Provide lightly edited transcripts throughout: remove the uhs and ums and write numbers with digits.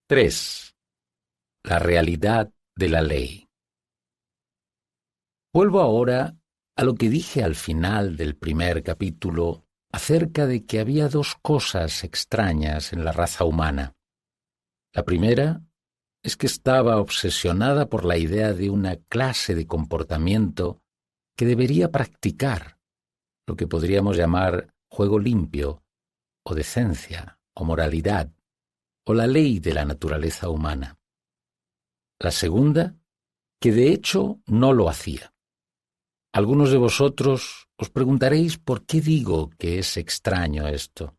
3. La realidad de la ley. Vuelvo ahora a lo que dije al final del primer capítulo acerca de que había dos cosas extrañas en la raza humana. La primera es que estaba obsesionada por la idea de una clase de comportamiento que debería practicar, lo que podríamos llamar juego limpio, o decencia, o moralidad, o la ley de la naturaleza humana. La segunda, que de hecho no lo hacía. Algunos de vosotros os preguntaréis por qué digo que es extraño esto.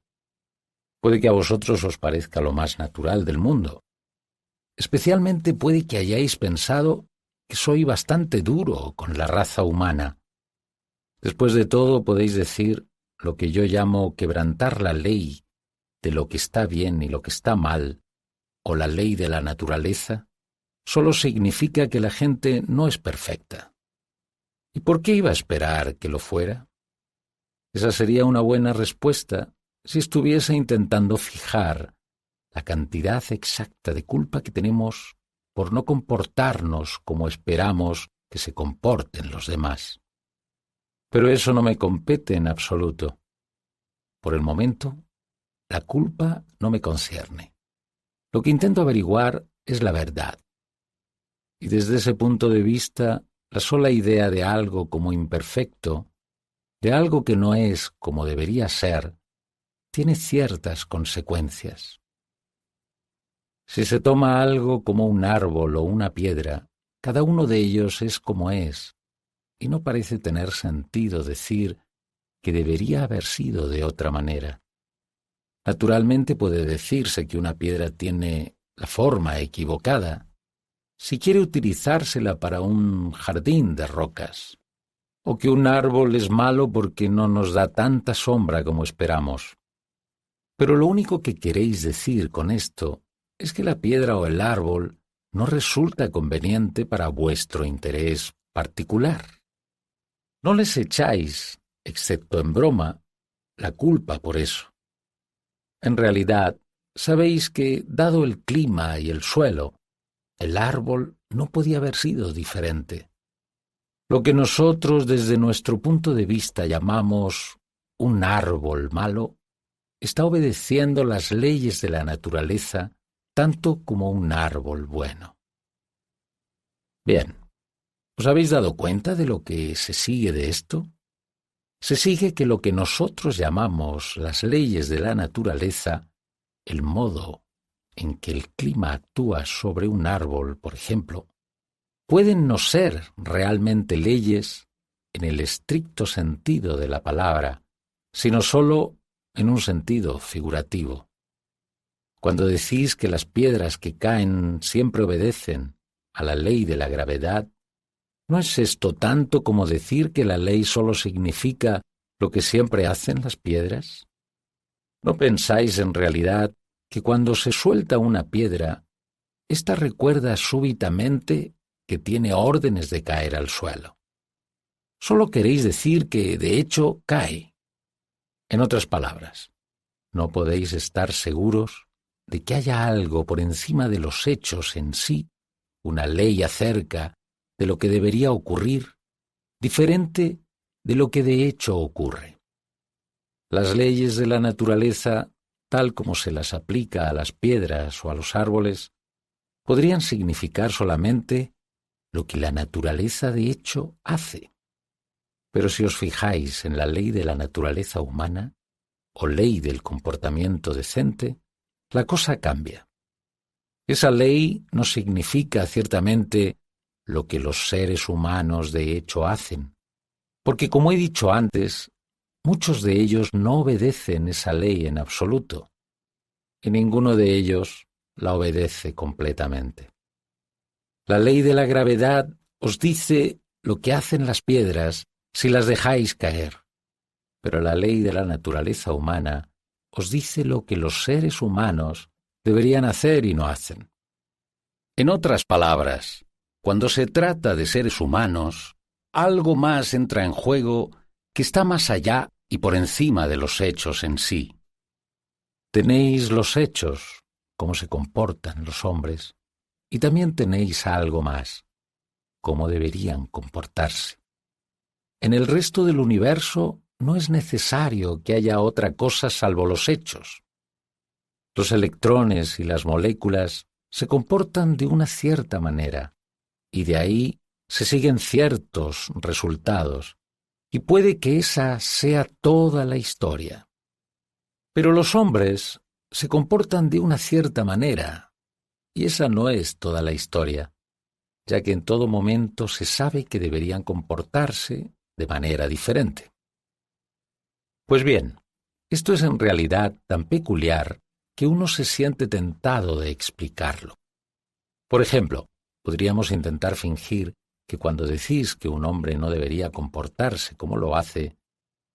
Puede que a vosotros os parezca lo más natural del mundo. Especialmente puede que hayáis pensado que soy bastante duro con la raza humana. Después de todo, podéis decir lo que yo llamo quebrantar la ley de lo que está bien y lo que está mal, o la ley de la naturaleza, solo significa que la gente no es perfecta. ¿Y por qué iba a esperar que lo fuera? Esa sería una buena respuesta si estuviese intentando fijar la cantidad exacta de culpa que tenemos por no comportarnos como esperamos que se comporten los demás. Pero eso no me compete en absoluto. Por el momento, la culpa no me concierne. Lo que intento averiguar es la verdad. Y desde ese punto de vista, la sola idea de algo como imperfecto, de algo que no es como debería ser, tiene ciertas consecuencias. Si se toma algo como un árbol o una piedra, cada uno de ellos es como es, y no parece tener sentido decir que debería haber sido de otra manera. Naturalmente puede decirse que una piedra tiene la forma equivocada si quiere utilizársela para un jardín de rocas, o que un árbol es malo porque no nos da tanta sombra como esperamos. Pero lo único que queréis decir con esto es que la piedra o el árbol no resulta conveniente para vuestro interés particular. No les echáis, excepto en broma, la culpa por eso. En realidad, sabéis que, dado el clima y el suelo, el árbol no podía haber sido diferente. Lo que nosotros desde nuestro punto de vista llamamos un árbol malo, está obedeciendo las leyes de la naturaleza tanto como un árbol bueno. Bien, ¿os habéis dado cuenta de lo que se sigue de esto? Se sigue que lo que nosotros llamamos las leyes de la naturaleza, el modo en que el clima actúa sobre un árbol, por ejemplo, pueden no ser realmente leyes en el estricto sentido de la palabra, sino solo en un sentido figurativo. Cuando decís que las piedras que caen siempre obedecen a la ley de la gravedad, ¿no es esto tanto como decir que la ley solo significa lo que siempre hacen las piedras? ¿No pensáis en realidad que cuando se suelta una piedra, ésta recuerda súbitamente que tiene órdenes de caer al suelo? Solo queréis decir que, de hecho, cae. En otras palabras, no podéis estar seguros de que haya algo por encima de los hechos en sí, una ley acerca de lo que debería ocurrir, diferente de lo que de hecho ocurre. Las leyes de la naturaleza, tal como se las aplica a las piedras o a los árboles, podrían significar solamente lo que la naturaleza de hecho hace. Pero si os fijáis en la ley de la naturaleza humana, o ley del comportamiento decente, la cosa cambia. Esa ley no significa ciertamente lo que los seres humanos de hecho hacen, porque como he dicho antes, muchos de ellos no obedecen esa ley en absoluto, y ninguno de ellos la obedece completamente. La ley de la gravedad os dice lo que hacen las piedras si las dejáis caer, pero la ley de la naturaleza humana os dice lo que los seres humanos deberían hacer y no hacen. En otras palabras, cuando se trata de seres humanos, algo más entra en juego que está más allá y por encima de los hechos en sí. Tenéis los hechos, cómo se comportan los hombres, y también tenéis algo más, cómo deberían comportarse. En el resto del universo no es necesario que haya otra cosa salvo los hechos. Los electrones y las moléculas se comportan de una cierta manera, y de ahí se siguen ciertos resultados, y puede que esa sea toda la historia. Pero los hombres se comportan de una cierta manera, y esa no es toda la historia, ya que en todo momento se sabe que deberían comportarse de manera diferente. Pues bien, esto es en realidad tan peculiar que uno se siente tentado de explicarlo. Por ejemplo, podríamos intentar fingir que cuando decís que un hombre no debería comportarse como lo hace,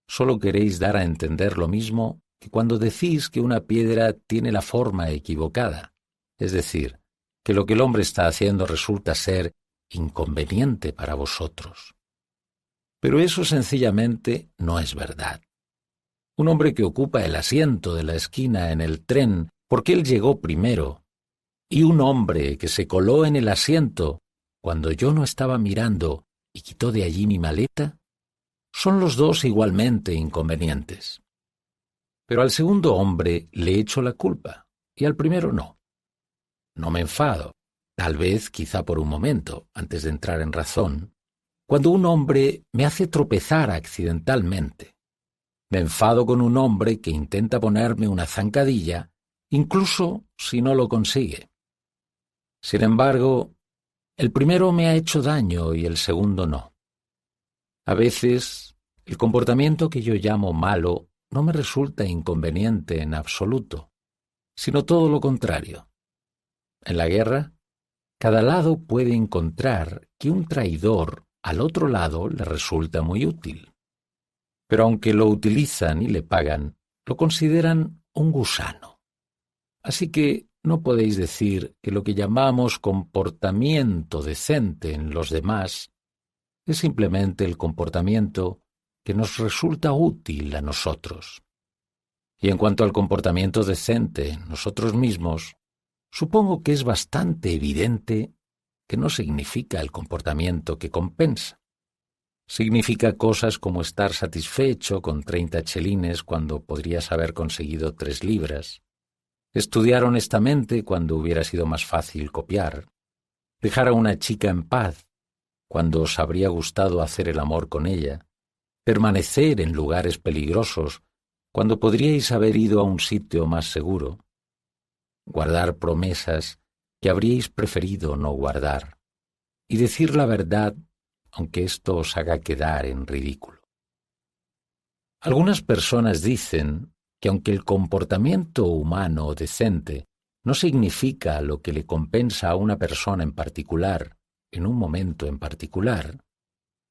solo queréis dar a entender lo mismo que cuando decís que una piedra tiene la forma equivocada, es decir, que lo que el hombre está haciendo resulta ser inconveniente para vosotros. Pero eso sencillamente no es verdad. Un hombre que ocupa el asiento de la esquina en el tren porque él llegó primero, y un hombre que se coló en el asiento cuando yo no estaba mirando y quitó de allí mi maleta, son los dos igualmente inconvenientes. Pero al segundo hombre le echo la culpa, y al primero no. No me enfado, tal vez quizá por un momento, antes de entrar en razón, cuando un hombre me hace tropezar accidentalmente. Me enfado con un hombre que intenta ponerme una zancadilla, incluso si no lo consigue. Sin embargo, el primero me ha hecho daño y el segundo no. A veces, el comportamiento que yo llamo malo no me resulta inconveniente en absoluto, sino todo lo contrario. En la guerra, cada lado puede encontrar que un traidor al otro lado le resulta muy útil. Pero aunque lo utilizan y le pagan, lo consideran un gusano. Así que no podéis decir que lo que llamamos comportamiento decente en los demás es simplemente el comportamiento que nos resulta útil a nosotros. Y en cuanto al comportamiento decente en nosotros mismos, supongo que es bastante evidente que no significa el comportamiento que compensa. Significa cosas como estar satisfecho con 30 chelines cuando podrías haber conseguido 3 libras, estudiar honestamente cuando hubiera sido más fácil copiar, dejar a una chica en paz cuando os habría gustado hacer el amor con ella, permanecer en lugares peligrosos cuando podríais haber ido a un sitio más seguro, guardar promesas que habríais preferido no guardar, y decir la verdad aunque esto os haga quedar en ridículo. Algunas personas dicen que aunque el comportamiento humano decente no significa lo que le compensa a una persona en particular, en un momento en particular,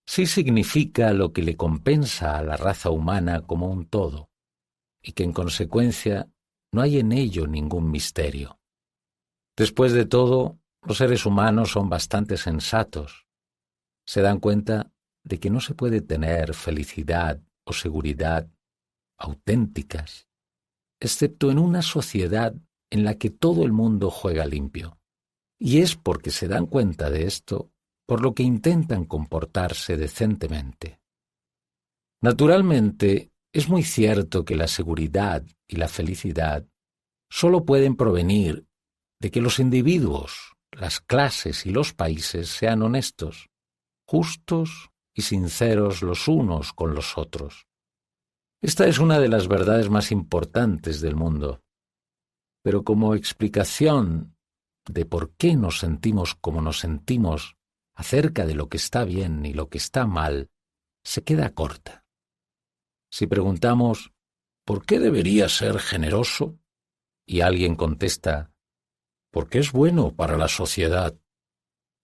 sí significa lo que le compensa a la raza humana como un todo, y que en consecuencia no hay en ello ningún misterio. Después de todo, los seres humanos son bastante sensatos. Se dan cuenta de que no se puede tener felicidad o seguridad auténticas, excepto en una sociedad en la que todo el mundo juega limpio. Y es porque se dan cuenta de esto por lo que intentan comportarse decentemente. Naturalmente, es muy cierto que la seguridad y la felicidad solo pueden provenir de que los individuos, las clases y los países sean honestos, justos y sinceros los unos con los otros. Esta es una de las verdades más importantes del mundo. Pero como explicación de por qué nos sentimos como nos sentimos acerca de lo que está bien y lo que está mal, se queda corta. Si preguntamos ¿por qué debería ser generoso? Y alguien contesta porque es bueno para la sociedad,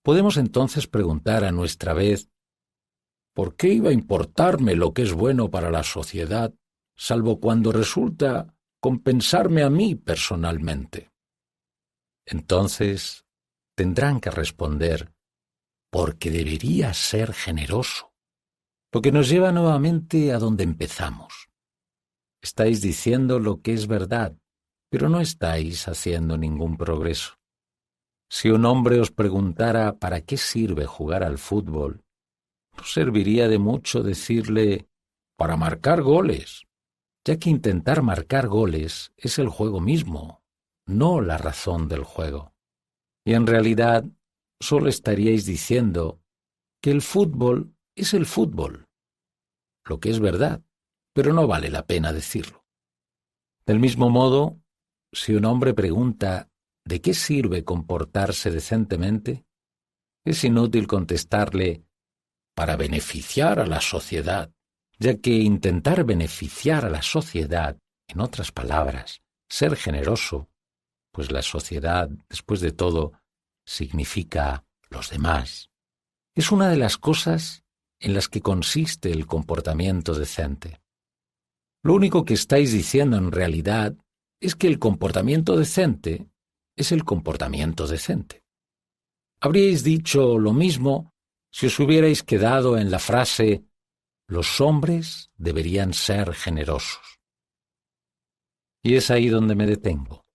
podemos entonces preguntar a nuestra vez ¿por qué iba a importarme lo que es bueno para la sociedad, salvo cuando resulta compensarme a mí personalmente? Entonces tendrán que responder porque debería ser generoso, lo que nos lleva nuevamente a donde empezamos. Estáis diciendo lo que es verdad, pero no estáis haciendo ningún progreso. Si un hombre os preguntara para qué sirve jugar al fútbol, no serviría de mucho decirle para marcar goles, ya que intentar marcar goles es el juego mismo, no la razón del juego. Y en realidad solo estaríais diciendo que el fútbol es el fútbol, lo que es verdad, pero no vale la pena decirlo. Del mismo modo, si un hombre pregunta ¿de qué sirve comportarse decentemente?, es inútil contestarle para beneficiar a la sociedad, ya que intentar beneficiar a la sociedad, en otras palabras, ser generoso, pues la sociedad, después de todo, significa los demás, es una de las cosas en las que consiste el comportamiento decente. Lo único que estáis diciendo en realidad es que el comportamiento decente es el comportamiento decente. Habríais dicho lo mismo si os hubierais quedado en la frase «los hombres deberían ser generosos». Y es ahí donde me detengo.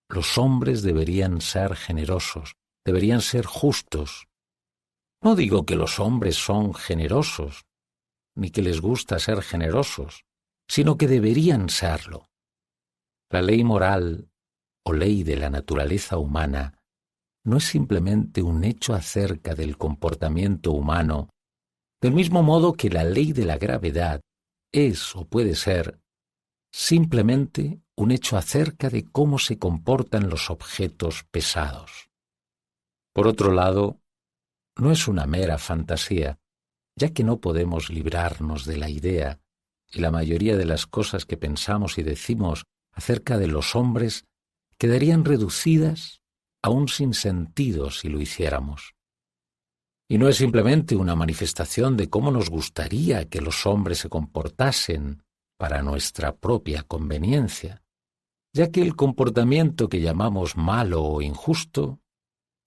Los hombres deberían ser generosos, deberían ser justos. No digo que los hombres son generosos, ni que les gusta ser generosos, sino que deberían serlo. La ley moral o ley de la naturaleza humana no es simplemente un hecho acerca del comportamiento humano, del mismo modo que la ley de la gravedad es o puede ser simplemente un hecho acerca de cómo se comportan los objetos pesados. Por otro lado, no es una mera fantasía, ya que no podemos librarnos de la idea, y la mayoría de las cosas que pensamos y decimos acerca de los hombres quedarían reducidas a un sinsentido si lo hiciéramos. Y no es simplemente una manifestación de cómo nos gustaría que los hombres se comportasen para nuestra propia conveniencia, ya que el comportamiento que llamamos malo o injusto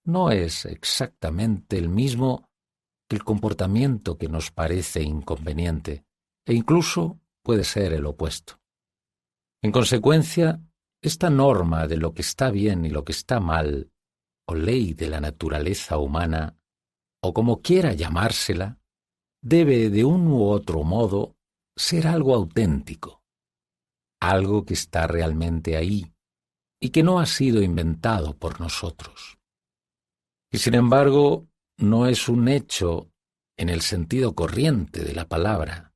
no es exactamente el mismo que el comportamiento que nos parece inconveniente, e incluso puede ser el opuesto. En consecuencia, esta norma de lo que está bien y lo que está mal, o ley de la naturaleza humana, o como quiera llamársela, debe de un u otro modo ser algo auténtico, algo que está realmente ahí y que no ha sido inventado por nosotros. Y sin embargo, no es un hecho en el sentido corriente de la palabra,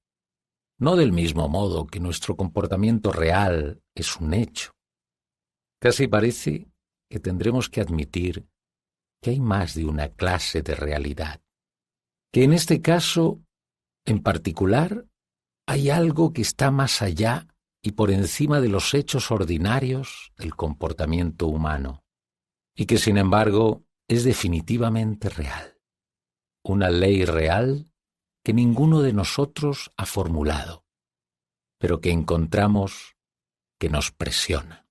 no del mismo modo que nuestro comportamiento real es un hecho. Casi parece que tendremos que admitir que hay más de una clase de realidad, que en este caso, en particular, hay algo que está más allá y por encima de los hechos ordinarios del comportamiento humano, y que sin embargo es definitivamente real, una ley real que ninguno de nosotros ha formulado, pero que encontramos que nos presiona.